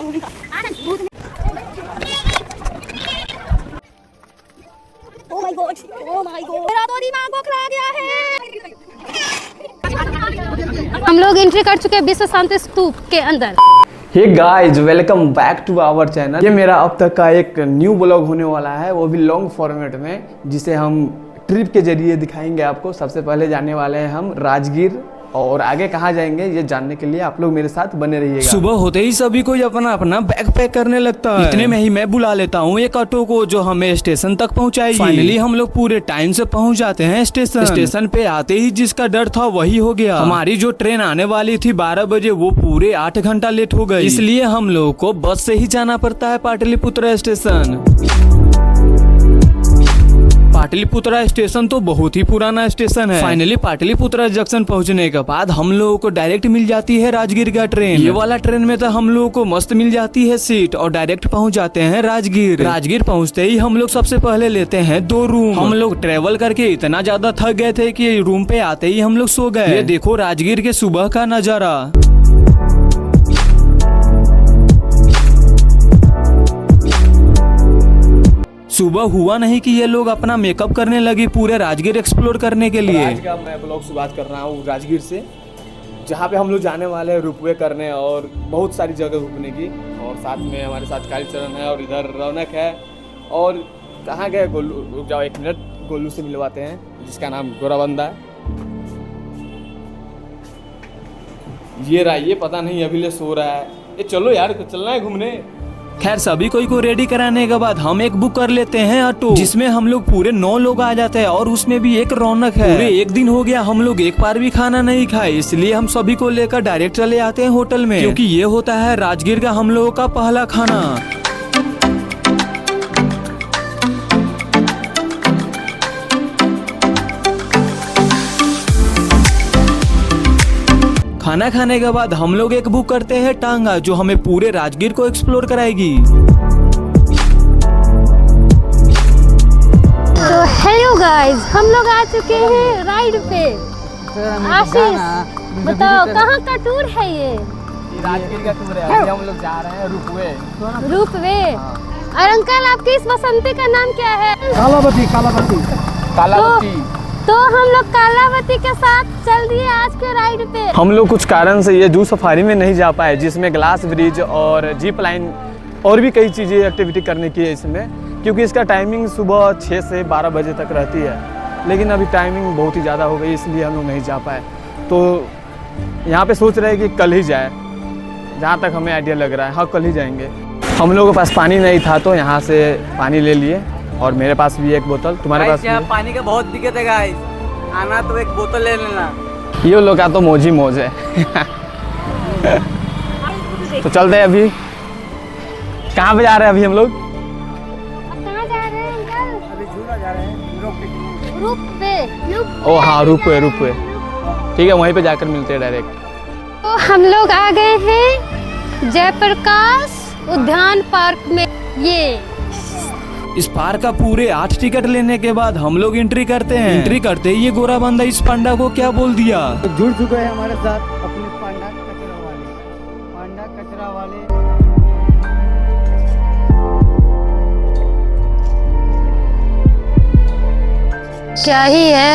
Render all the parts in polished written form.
Oh my God, oh my God, मेरा तो दिमाग बौखला गया है। हम लोग एंट्री कर चुके हैं विश्व शांति स्तूप के अंदर। Hey guys, welcome back to our channel. ये मेरा अब तक का एक न्यू ब्लॉग होने वाला है, वो भी लॉन्ग फॉर्मेट में, जिसे हम ट्रिप के जरिए दिखाएंगे आपको। सबसे पहले जाने वाले हैं हम राजगीर, और आगे कहाँ जाएंगे ये जानने के लिए आप लोग मेरे साथ बने रहिएगा। सुबह होते ही सभी कोई अपना अपना बैग पैक करने लगता है। इतने में ही मैं बुला लेता हूँ एक ऑटो को जो हमें स्टेशन तक पहुँचाएगी। फाइनली हम लोग पूरे टाइम से पहुँच जाते हैं स्टेशन पे। आते ही जिसका डर था वही हो गया। हमारी जो ट्रेन आने वाली थी 12 बजे, वो पूरे 8 घंटा लेट हो गई। इसलिए हम लोग को बस से ही जाना पड़ता है पाटलिपुत्रा स्टेशन। पाटलिपुत्रा स्टेशन तो बहुत ही पुराना स्टेशन है। फाइनली पाटलिपुत्रा जंक्शन पहुंचने के बाद हम लोगों को डायरेक्ट मिल जाती है राजगीर का ट्रेन। ये वाला ट्रेन में तो हम लोगों को मस्त मिल जाती है सीट, और डायरेक्ट पहुंच जाते हैं राजगीर। राजगीर पहुंचते ही हम लोग सबसे पहले लेते हैं 2 रूम। हम लोग ट्रेवल करके इतना ज्यादा थक गए थे कि रूम पे आते ही हम लोग सो गए। ये देखो राजगीर के सुबह का नजारा। सुबह हुआ नहीं कि ये लोग अपना मेकअप करने लगे पूरे राजगीर एक्सप्लोर करने के लिए। आज का मैं ब्लॉग शुरुआत कर रहा हूँ राजगीर से, जहाँ पे हम लोग जाने वाले हैं रोपवे करने और बहुत सारी जगह घूमने की। और साथ में हमारे साथ कालीचरण है और इधर रौनक है। और कहाँ गए गोलू? रुक जाओ 1 मिनट, गोलू से मिलवाते हैं जिसका नाम गोराबंदा है। ये रहा, ये पता नहीं अभी ले सो रहा है। ये चलो यार, चलना है घूमने। खैर सभी कोई को रेडी कराने के बाद हम एक बुक कर लेते हैं ऑटो, जिसमें हम लोग पूरे 9 लोग आ जाते हैं, और उसमें भी एक रौनक है। पूरे 1 दिन हो गया हम लोग एक बार भी खाना नहीं खाए, इसलिए हम सभी को लेकर डायरेक्ट चले आते हैं होटल में, क्योंकि ये होता है राजगीर का हम लोगों का पहला खाना। खाना खाने के बाद हम लोग एक बुक करते हैं टांगा, जो हमें पूरे राजगीर को एक्सप्लोर कराएगी। तो हेलो गाइस, हम लोग आ चुके हैं राइड पे। आशीष बताओ कहाँ का टूर है ये? राजगीर का टूर है। अभी हम लोग जा रहे हैं रोपवे। रोपवे। और अंकल आपकी इस बसंती का नाम क्या है? कालावती। तो हम लोग कालावती के साथ चल दिए आज के राइड पे। हम लोग कुछ कारण से ये जू सफारी में नहीं जा पाए, जिसमें ग्लास ब्रिज और जीप लाइन और भी कई चीज़ें एक्टिविटी करने की है इसमें, क्योंकि इसका टाइमिंग सुबह 6 से 12 बजे तक रहती है। लेकिन अभी टाइमिंग बहुत ही ज़्यादा हो गई, इसलिए हम लोग नहीं जा पाए। तो यहाँ पे सोच रहे हैं कि कल ही जाए, जहाँ तक हमें आइडिया लग रहा है। हाँ, कल ही जाएंगे। हम लोगों के पास पानी नहीं था, तो यहाँ से पानी ले लिए, और मेरे पास भी एक बोतल। तुम्हारे पास यहाँ पानी का बहुत दिक्कत है गाइस, आना तो एक बोतल ले लेना। ये लोग का तो मौज ही मौज है। तो चलते हैं। अभी कहाँ पे जा रहे हैं अभी हम लोग? कहाँ जा रहे हैं अंकल? अभी झूला जा रहे हैं रोपवे। ओ हाँ, रुपवे। ठीक है, वहीं पे जाकर मिलते हैं डायरेक्ट। तो हम लोग आ गए हैं जयप्रकाश उद्यान पार्क में। ये इस पार्क का पूरे 8 टिकट लेने के बाद हम लोग एंट्री करते हैं। एंट्री करते ही ये गोराबंदा इस पांडा को क्या बोल दिया। तो जुड़ चुके हैं हमारे साथ अपने पांडा कचरा वाले। क्या ही है,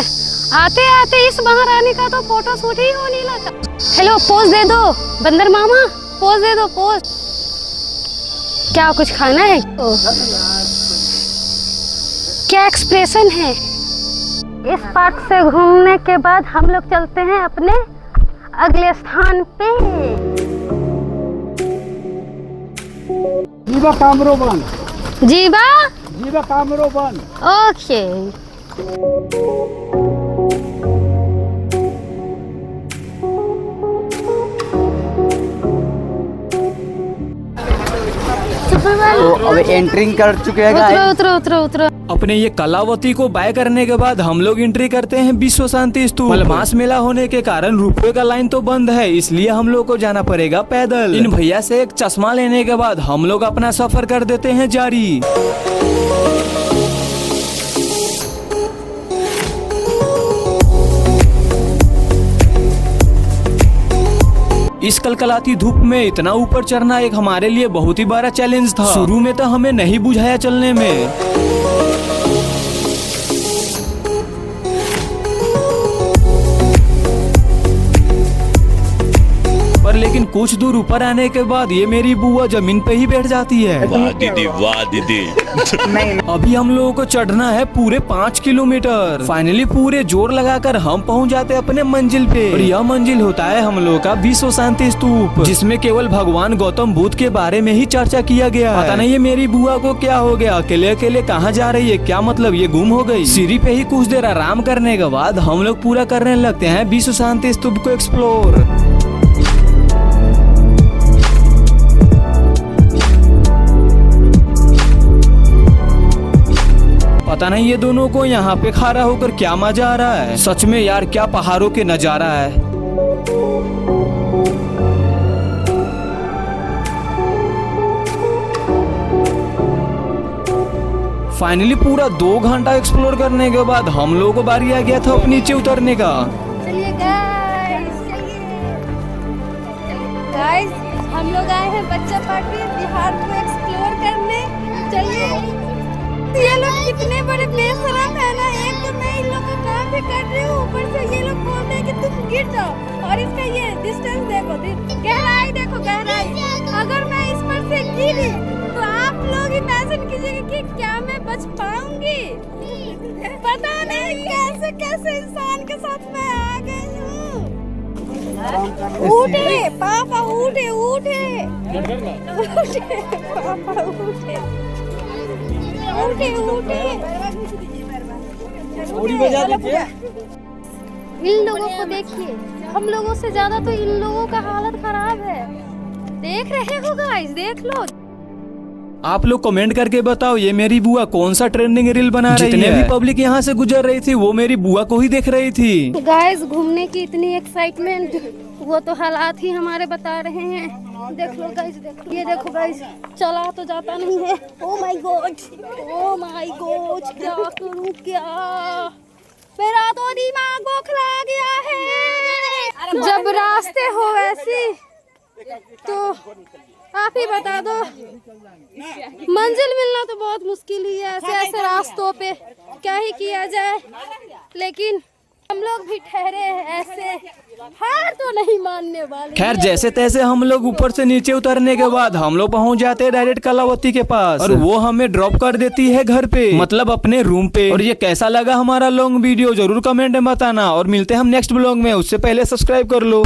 आते आते इस महारानी का तो फोटो शूट ही होने लगा। हेलो, पोज दे दो बंदर मामा, पोज दे दो, पोज। क्या कुछ खाना है? क्या एक्सप्रेशन है? इस पार्क से घूमने के बाद हम लोग चलते हैं अपने अगले स्थान पे। जीवा कामरोबन। जीवा कामरोबन। ओके। तो अब एंट्रिंग कर चुके हैं गाइस। उतरो। अपने ये कलावती को बाय करने के बाद हम लोग एंट्री करते हैं विश्व शांति स्तूप। मलमास मेला होने के कारण रुपये का लाइन तो बंद है, इसलिए हम लोग को जाना पड़ेगा पैदल। इन भैया से एक चश्मा लेने के बाद हम लोग अपना सफर कर देते हैं जारी। इस कलकलाती धूप में इतना ऊपर चढ़ना एक हमारे लिए बहुत ही बड़ा चैलेंज था। शुरू में तो हमें नहीं बुझाया चलने में, पर लेकिन कुछ दूर ऊपर आने के बाद ये मेरी बुआ जमीन पे ही बैठ जाती है। वाह दीदी, वाह दीदी। अभी हम लोगों को चढ़ना है पूरे 5 किलोमीटर। फाइनली पूरे जोर लगाकर हम पहुंच जाते हैं अपने मंजिल पे। और यह मंजिल होता है हम लोगों का विश्व शांति स्तूप, जिसमें केवल भगवान गौतम बुद्ध के बारे में ही चर्चा किया गया है। पता नहीं ये मेरी बुआ को क्या हो गया, अकेले अकेले कहाँ जा रही है, क्या मतलब ये गुम हो गई। सीढ़ी पे ही कुछ देर आराम करने के बाद हम लोग पूरा करने लगते हैं विश्व शांति स्तूप को एक्सप्लोर। पता नहीं ये दोनों को यहाँ पे खड़ा होकर क्या मजा आ रहा है। सच में यार क्या पहाड़ों के नजारा है। फाइनली पूरा 2 घंटा एक्सप्लोर करने के बाद हम लोगों को बारी आ गया था नीचे उतरने का। चलिए गाइस, हम लोग आए हैं बच्चा पार्टी बिहार को एक्सप्लोर करने। चलिए, ये लोग कितने बड़े बेशरम है ना। एक तो मैं इन लोगों का काम भी कर रही हूँ, ऊपर से ये लोग बोल रहे हैं कि तुम गिर जाओ। और इसका ये डिस्टेंस देखो, गहराई देखो, गहराई। अगर मैं इस पर से गिरी तो आप लोग इमेजिन कीजिएगा कि क्या मैं बच पाऊंगी। पता नहीं कैसे कैसे इंसान के साथ मैं आ गई हूँ। उठे पापा, उठे उठे उठे पापा, उठे उठे उठे। इन लोगों को देखिए, हम लोगों से ज्यादा तो इन लोगों का हालत खराब है। देख रहे हो गाइस, देख लो। आप लोग कमेंट करके बताओ ये मेरी बुआ कौन सा ट्रेंडिंग रील बना रही है। जितने भी पब्लिक यहाँ से गुजर रही थी वो मेरी बुआ को ही देख रही थी। गाइस, घूमने की इतनी एक्साइटमेंट, वो तो हालात ही हमारे बता रहे हैं। देख लो गाइस, देखो, ये देखो गाइस, चला तो जाता नहीं है। Oh my God, oh my God, क्या करूं क्या, मेरा तो दिमाग बौखला गया है। जब रास्ते हो ऐसी तो आप ही बता दो, मंजिल मिलना तो बहुत मुश्किल ही है। ऐसे ऐसे रास्तों पे क्या ही किया जाए, लेकिन हम लोग भी ठहरे हैं ऐसे, हार तो नहीं मानने वाले। खैर जैसे तैसे हम लोग ऊपर से नीचे उतरने के बाद हम लोग पहुंच जाते हैं डायरेक्ट कलावती के पास, और वो हमें ड्रॉप कर देती है घर पे, मतलब अपने रूम पे। और ये कैसा लगा हमारा लॉन्ग वीडियो जरूर कमेंट में बताना, और मिलते हैं हम नेक्स्ट ब्लॉग में। उससे पहले सब्सक्राइब कर लो।